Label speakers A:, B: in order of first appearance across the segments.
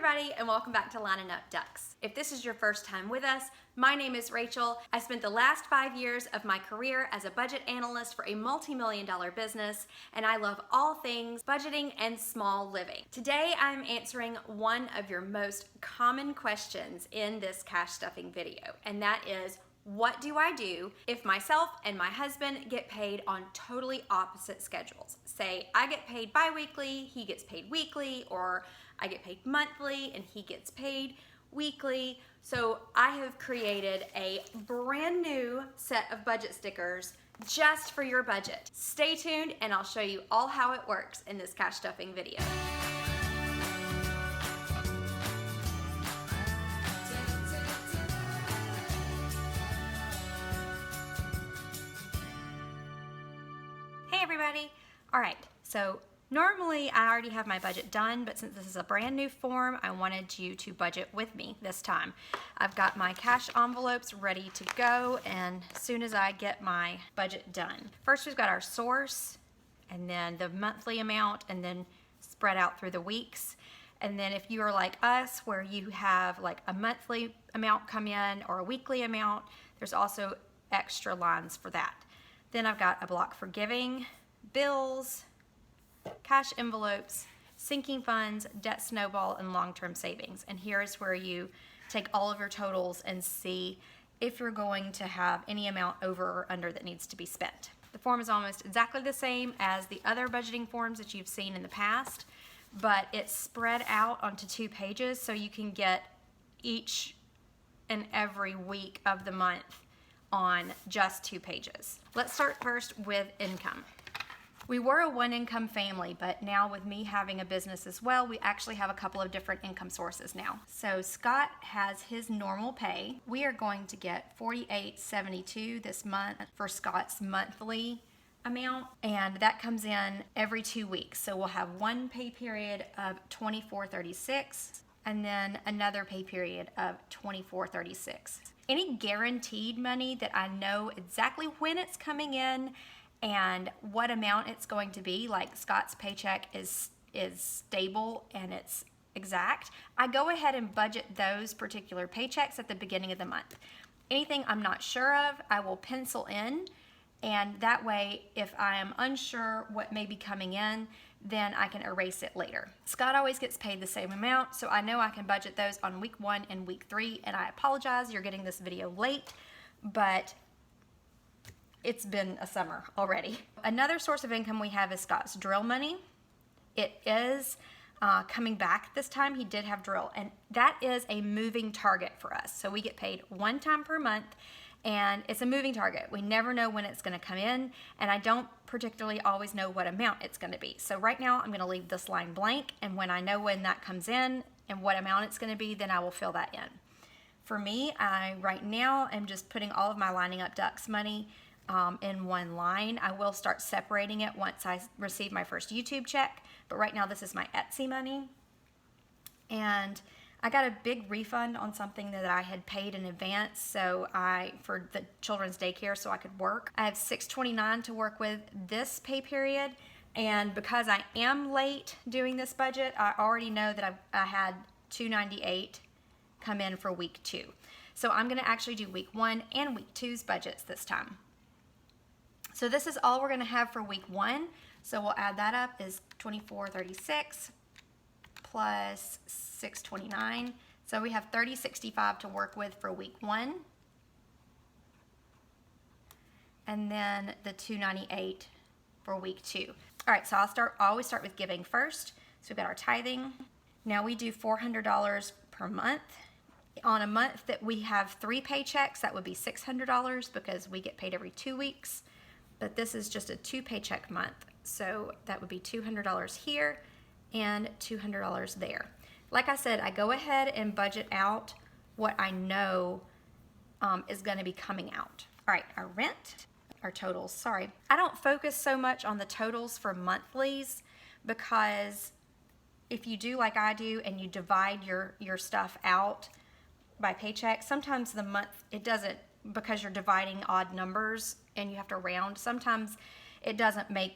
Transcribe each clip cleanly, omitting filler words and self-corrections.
A: everybody, and welcome back to Lining Up Ducks. If this is your first time with us, my name is Rachel. I spent the last 5 years of my career as a budget analyst for a multi-million-dollar business, and I love all things budgeting and small living. Today, I'm answering one of your most common questions in this cash stuffing video, and that is, what do I do if myself and my husband get paid on totally opposite schedules? Say I get paid bi-weekly, he gets paid weekly, or I get paid monthly and he gets paid weekly. So I have created a brand new set of budget stickers just for your budget. Stay tuned and I'll show you all how it works in this cash stuffing video. Everybody. All right, so normally I already have my budget done, but since this is a brand new form, I wanted you to budget with me this time. I've got my cash envelopes ready to go, and as soon as I get my budget done. First, we've got our source, and then the monthly amount, and then spread out through the weeks. And then if you are like us, where you have like a monthly amount come in or a weekly amount, there's also extra lines for that. Then I've got a block for giving, bills, cash envelopes, sinking funds, debt snowball, and long-term savings. And here is where you take all of your totals and see if you're going to have any amount over or under that needs to be spent. The form is almost exactly the same as the other budgeting forms that you've seen in the past, but it's spread out onto 2 pages so you can get each and every week of the month on just 2 pages. Let's start first with income. We were a one-income family, but now with me having a business as well, we actually have a couple of different income sources now. So Scott has his normal pay. We are going to get $48.72 this month for Scott's monthly amount, and that comes in every 2 weeks. So we'll have one pay period of $24.36 and then another pay period of $24.36. Any guaranteed money that I know exactly when it's coming in and what amount it's going to be, like Scott's paycheck is stable and it's exact, I go ahead and budget those particular paychecks at the beginning of the month. Anything I'm not sure of, I will pencil in, and that way if I am unsure what may be coming in, then I can erase it later. Scott always gets paid the same amount, so I know I can budget those on week 1 and week 3, and I apologize you're getting this video late, but it's been a summer already. Another source of income we have is Scott's drill money. It is coming back this time. He did have drill, and that is a moving target for us. So we get paid 1 time per month, and it's a moving target. We never know when it's going to come in, and I don't particularly always know what amount it's going to be. So right now I'm going to leave this line blank, and when I know when that comes in and what amount it's going to be, then I will fill that in. For me, I right now am just putting all of my Lining Up Ducks money in one line. I will start separating it once I receive my first YouTube check, but right now this is my Etsy money. And I got a big refund on something that I had paid in advance, so for the children's daycare, so I could work. I have $6.29 to work with this pay period, and because I am late doing this budget, I already know that I had $2.98 come in for week 2. So I'm going to actually do week 1 and week 2's budgets this time. So this is all we're going to have for week 1. So we'll add that up is $24.36 plus $6.29. So we have $30.65 to work with for week 1. And then the $2.98 for week 2. All right, so I always start with giving first. So we've got our tithing. Now we do $400 per month. On a month that we have 3 paychecks, that would be $600 because we get paid every 2 weeks. But this is just a 2 paycheck month. So that would be $200 here and $200 there. Like I said, I go ahead and budget out what I know is going to be coming out. All right, our rent, our totals, sorry. I don't focus so much on the totals for monthlies because if you do like I do and you divide your stuff out by paycheck, sometimes the month, it doesn't, because you're dividing odd numbers and you have to round, sometimes it doesn't make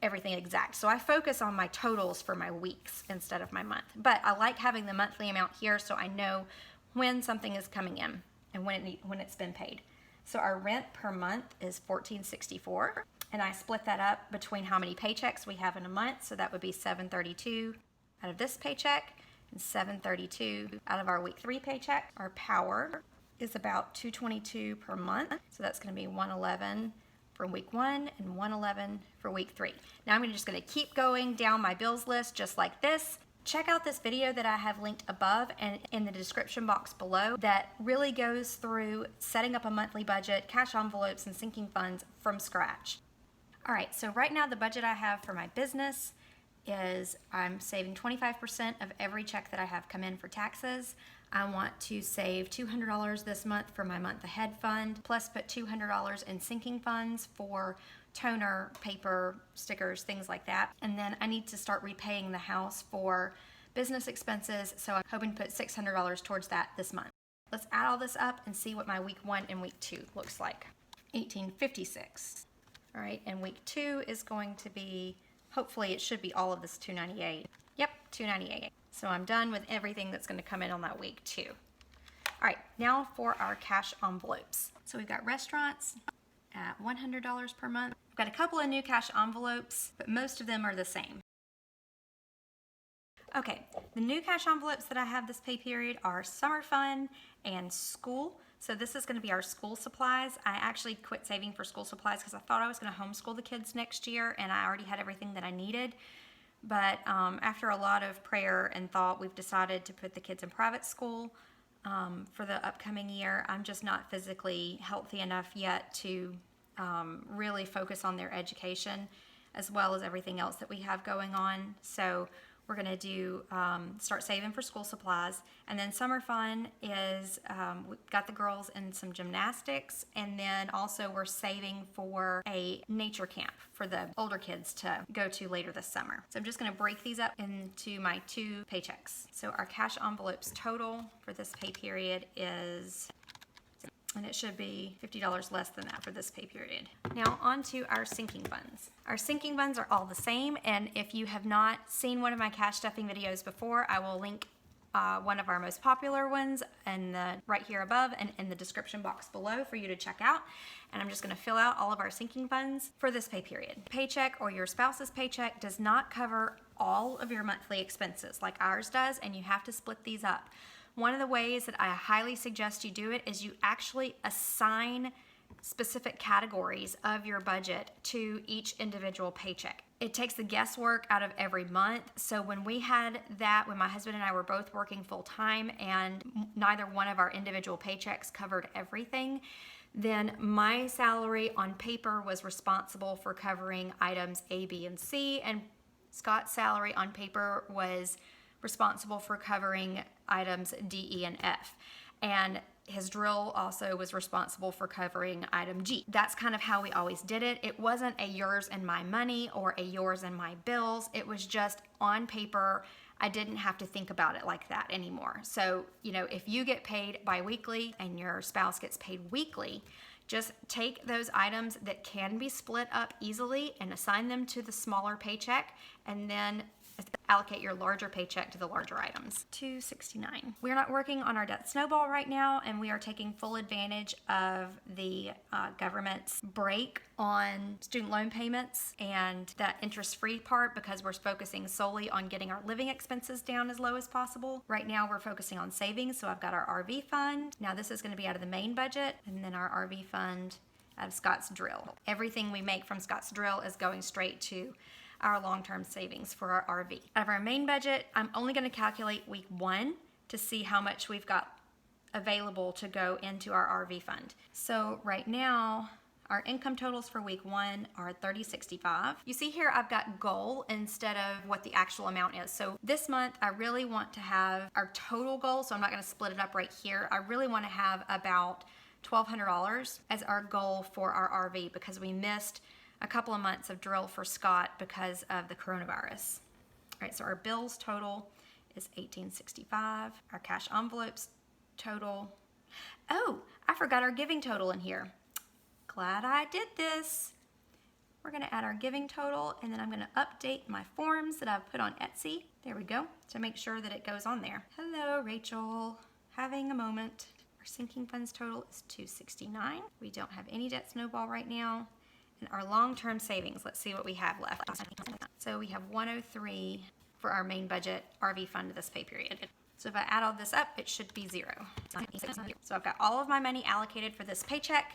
A: everything exact. So I focus on my totals for my weeks instead of my month. But I like having the monthly amount here so I know when something is coming in and when it's been paid. So our rent per month is $14.64, and I split that up between how many paychecks we have in a month. So that would be $732 out of this paycheck and $732 out of our week 3 paycheck. Our power is about $222 per month, so that's going to be $111 for week 1 and $111 for week 3. Now I'm just going to keep going down my bills list just like this. Check out this video that I have linked above and in the description box below that really goes through setting up a monthly budget, cash envelopes, and sinking funds from scratch. All right, so right now the budget I have for my business is I'm saving 25% of every check that I have come in for taxes. I want to save $200 this month for my month ahead fund, plus put $200 in sinking funds for toner, paper, stickers, things like that. And then I need to start repaying the house for business expenses, so I'm hoping to put $600 towards that this month. Let's add all this up and see what my week 1 and week 2 looks like. $18.56. All right, and week 2 is going to be, hopefully it should be all of this $298. Yep, $298. So I'm done with everything that's going to come in on that week 2. All right, now for our cash envelopes. So we've got restaurants at $100 per month. We've got a couple of new cash envelopes, but most of them are the same. Okay, the new cash envelopes that I have this pay period are summer fun and school. So this is going to be our school supplies. I actually quit saving for school supplies because I thought I was going to homeschool the kids next year, and I already had everything that I needed. But after a lot of prayer and thought, we've decided to put the kids in private school for the upcoming year. I'm just not physically healthy enough yet to really focus on their education as well as everything else that we have going on. So we're going to do start saving for school supplies, and then summer fun is we've got the girls in some gymnastics, and then also we're saving for a nature camp for the older kids to go to later this summer. So I'm just going to break these up into my 2 paychecks. So our cash envelopes total for this pay period is, and it should be $50 less than that for this pay period. Now on to our sinking funds. Our sinking funds are all the same, and if you have not seen one of my cash stuffing videos before, I will link one of our most popular ones right here above and in the description box below for you to check out. And I'm just going to fill out all of our sinking funds for this pay period. Paycheck or your spouse's paycheck does not cover all of your monthly expenses like ours does, and you have to split these up. One of the ways that I highly suggest you do it is you actually assign specific categories of your budget to each individual paycheck. It takes the guesswork out of every month. So when we had that, when my husband and I were both working full time and neither one of our individual paychecks covered everything, then my salary on paper was responsible for covering items A, B, and C, and Scott's salary on paper was responsible for covering items D, E, and F. And his drill also was responsible for covering item G. That's kind of how we always did it. It wasn't a yours and my money or a yours and my bills. It was just on paper. I didn't have to think about it like that anymore. So, if you get paid bi-weekly and your spouse gets paid weekly, just take those items that can be split up easily and assign them to the smaller paycheck, and then allocate your larger paycheck to the larger items. $269. We're not working on our debt snowball right now, and we are taking full advantage of the government's break on student loan payments and that interest-free part because we're focusing solely on getting our living expenses down as low as possible. Right now we're focusing on savings, so I've got our RV fund. Now this is going to be out of the main budget, and then our RV fund out of Scott's drill. Everything we make from Scott's drill is going straight to our long-term savings for our RV. Out of our main budget, I'm only going to calculate week 1 to see how much we've got available to go into our RV fund. So right now, our income totals for week 1 are $30.65. You see here I've got goal instead of what the actual amount is. So this month I really want to have our total goal, so I'm not going to split it up right here. I really want to have about $1,200 as our goal for our RV because we missed a couple of months of drill for Scott because of the coronavirus. All right, so our bills total is $18.65. Our cash envelopes total. Oh, I forgot our giving total in here. Glad I did this. we're gonna add our giving total, and then I'm gonna update my forms that I've put on Etsy. There we go, to make sure that it goes on there. Hello, Rachel, having a moment. Our sinking funds total is $269. We don't have any debt snowball right now. And our long-term savings, let's see what we have left. So we have $103 for our main budget RV fund this pay period. So if I add all this up, it should be $0. So I've got all of my money allocated for this paycheck,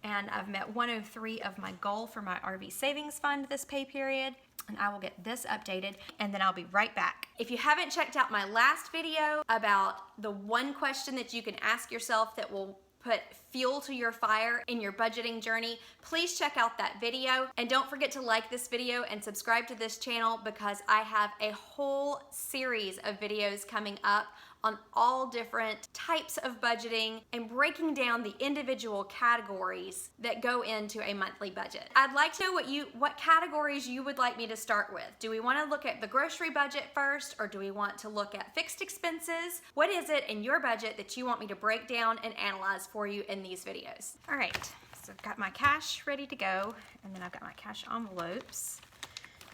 A: and I've met 103 of my goal for my RV savings fund this pay period, and I will get this updated, and then I'll be right back. If you haven't checked out my last video about the one question that you can ask yourself that will put fuel to your fire in your budgeting journey, please check out that video. And don't forget to like this video and subscribe to this channel, because I have a whole series of videos coming up on all different types of budgeting and breaking down the individual categories that go into a monthly budget. I'd like to know what categories you would like me to start with. Do we want to look at the grocery budget first, or do we want to look at fixed expenses? What is it in your budget that you want me to break down and analyze for you in these videos? All right, so I've got my cash ready to go, and then I've got my cash envelopes.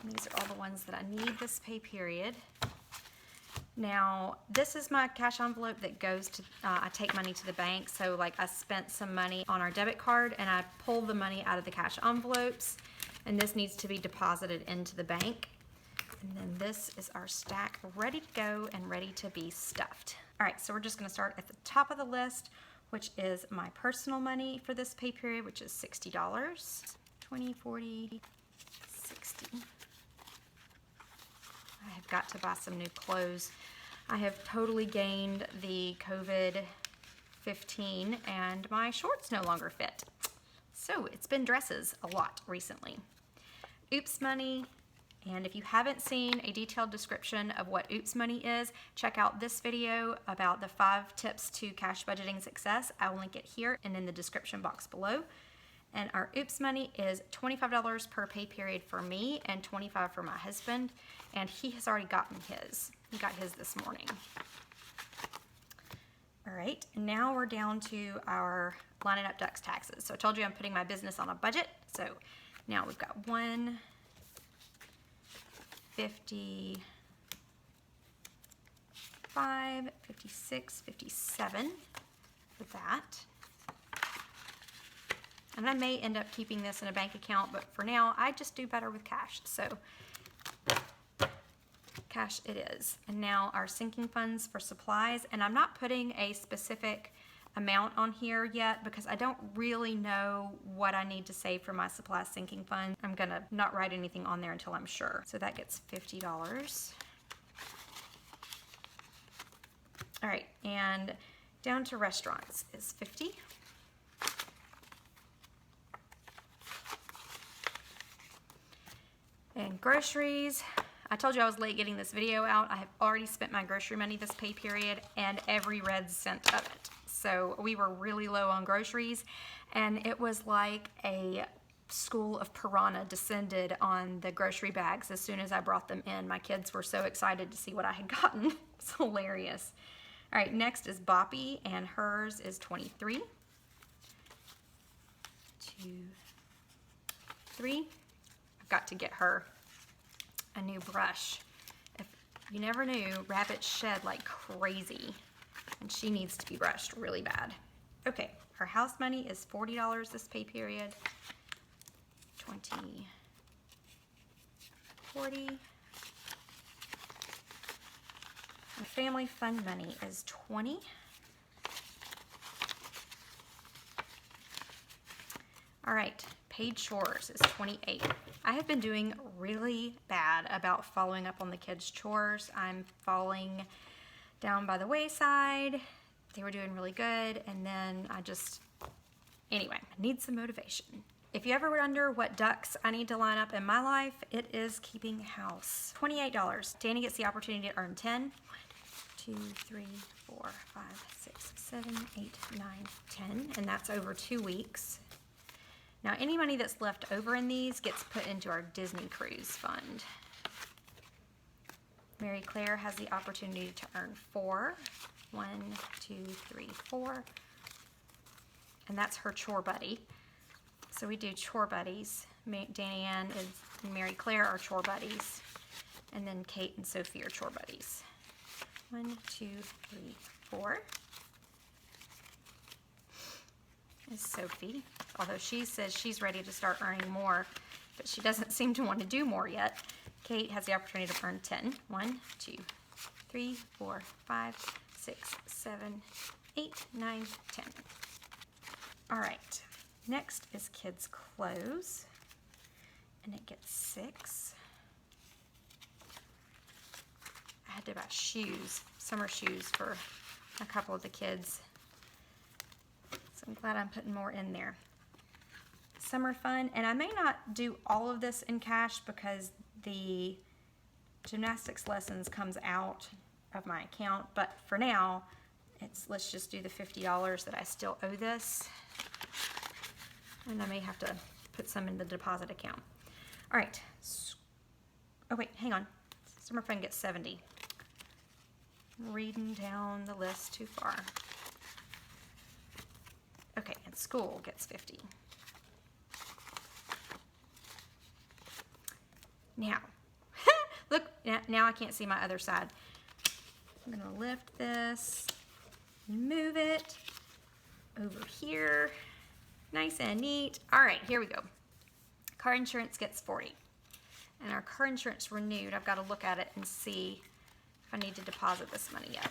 A: And these are all the ones that I need this pay period. Now, this is my cash envelope that goes to, I take money to the bank. So like I spent some money on our debit card and I pulled the money out of the cash envelopes, and this needs to be deposited into the bank. And then this is our stack ready to go and ready to be stuffed. All right, so we're just gonna start at the top of the list, which is my personal money for this pay period, which is $60. 20, 40, 60. I have got to buy some new clothes. I have totally gained the COVID-15 and my shorts no longer fit. So it's been dresses a lot recently. Oops money, and if you haven't seen a detailed description of what Oops money is, check out this video about the 5 tips to cash budgeting success. I will link it here and in the description box below. And our Oops money is $25 per pay period for me and $25 for my husband. And he has already gotten his. He got his this morning. All right, and now we're down to our lining up ducks taxes. So I told you I'm putting my business on a budget. So now we've got 155, 56, 57 with that. And I may end up keeping this in a bank account, but for now, I just do better with cash. So cash it is. And now our sinking funds for supplies, and I'm not putting a specific amount on here yet because I don't really know what I need to save for my supply sinking fund. I'm gonna not write anything on there until I'm sure. So that gets $50. All right, and down to restaurants is $50. And groceries, I told you I was late getting this video out. I have already spent my grocery money this pay period and every red cent of it. So we were really low on groceries, and it was like a school of piranha descended on the grocery bags as soon as I brought them in. My kids were so excited to see what I had gotten. It's hilarious. All right, next is Boppy, and hers is $23. 2, 3. Got to get her a new brush. If you never knew, rabbits shed like crazy, and she needs to be brushed really bad. Okay, her house money is $40 this pay period. 20, 40. My family fund money is $20. All right, paid chores is $28. I have been doing really bad about following up on the kids' chores. I'm falling down by the wayside. They were doing really good, and then anyway, I need some motivation. If you ever wonder what ducks I need to line up in my life, it is keeping house. $28. Danny gets the opportunity to earn 10. 1, 2, 3, 4, 5, 6, 7, 8, 9, 10, and that's over 2 weeks. Now, any money that's left over in these gets put into our Disney Cruise Fund. Mary Claire has the opportunity to earn 4. 1, 2, 3, 4. And that's her chore buddy. So we do chore buddies. Danny Ann and Mary Claire are chore buddies. And then Kate and Sophie are chore buddies. 1, 2, 3, 4 is Sophie. Although she says she's ready to start earning more, but she doesn't seem to want to do more yet. Kate has the opportunity to earn 10. 1, 2, 3, 4, 5, 6, 7, 8, 9, 10. All right, next is kids' clothes, and it gets 6. I had to buy shoes, summer shoes for a couple of the kids. So I'm glad I'm putting more in there. Summer fun, and I may not do all of this in cash because the gymnastics lessons comes out of my account, but for now, let's just do the $50 that I still owe this. And I may have to put some in the deposit account. All right. Oh wait, hang on. Summer fun gets 70. Reading down the list too far. Okay, and school gets 50. Now, look, now I can't see my other side. I'm gonna lift this, move it over here, nice and neat. All right, here we go. Car insurance gets 40. And our car insurance renewed. I've got to look at it and see if I need to deposit this money yet.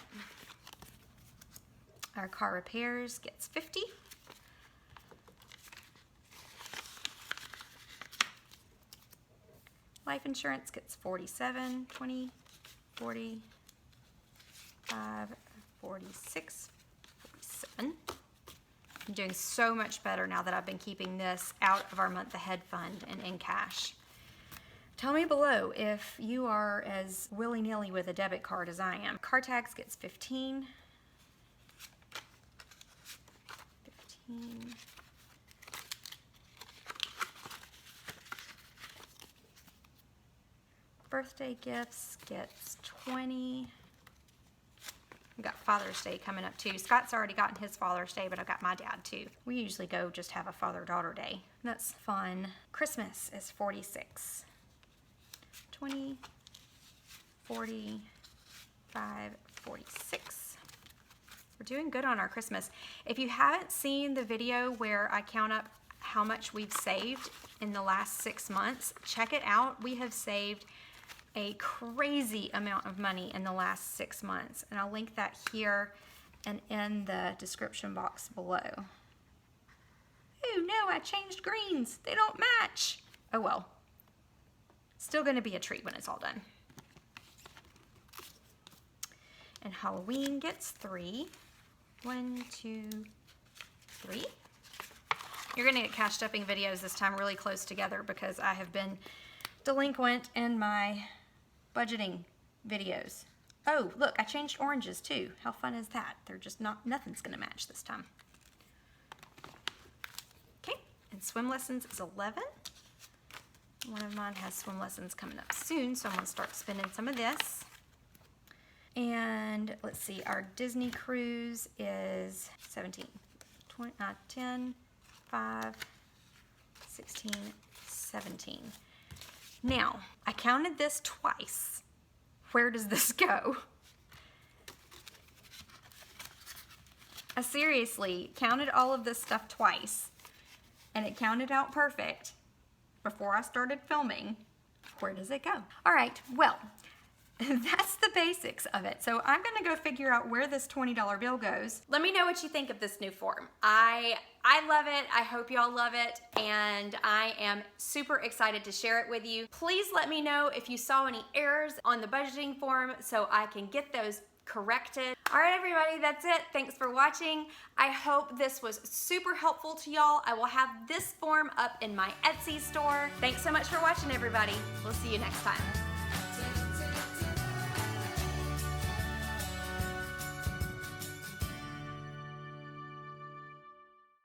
A: Our car repairs gets 50. Life insurance gets 47, 20, 40, 5, 46, 47. I'm doing so much better now that I've been keeping this out of our month ahead fund and in cash. Tell me below if you are as willy-nilly with a debit card as I am. Car tax gets 15. 15. Birthday gifts gets 20. We've got Father's Day coming up too. Scott's already gotten his Father's Day, but I've got my dad too. We usually go just have a father-daughter day. That's fun. Christmas is 46. 20, 40, 5, 46. We're doing good on our Christmas. If you haven't seen the video where I count up how much we've saved in the last 6 months, check it out. We have saved a crazy amount of money in the last 6 months, and I'll link that here and in the description box below. Oh no, I changed greens. They don't match. Oh well. Still going to be a treat when it's all done. And Halloween gets 3. 1, 2, 3. You're going to get cash stuffing videos this time really close together because I have been delinquent in my budgeting videos. Oh, look, I changed oranges too. How fun is that? They're just nothing's going to match this time. Okay, and swim lessons is 11. One of mine has swim lessons coming up soon, so I'm going to start spending some of this. And let's see, our Disney cruise is 17, 20, 10, 5, 16, 17. Now, I counted this twice. Where does this go? I seriously counted all of this stuff twice, and it counted out perfect before I started filming. Where does it go? All right, well, that's the basics of it. So I'm gonna go figure out where this $20 bill goes. Let me know what you think of this new form. I love it, I hope y'all love it, and I am super excited to share it with you. Please let me know if you saw any errors on the budgeting form so I can get those corrected. All right, everybody, that's it. Thanks for watching. I hope this was super helpful to y'all. I will have this form up in my Etsy store. Thanks so much for watching, everybody. We'll see you next time.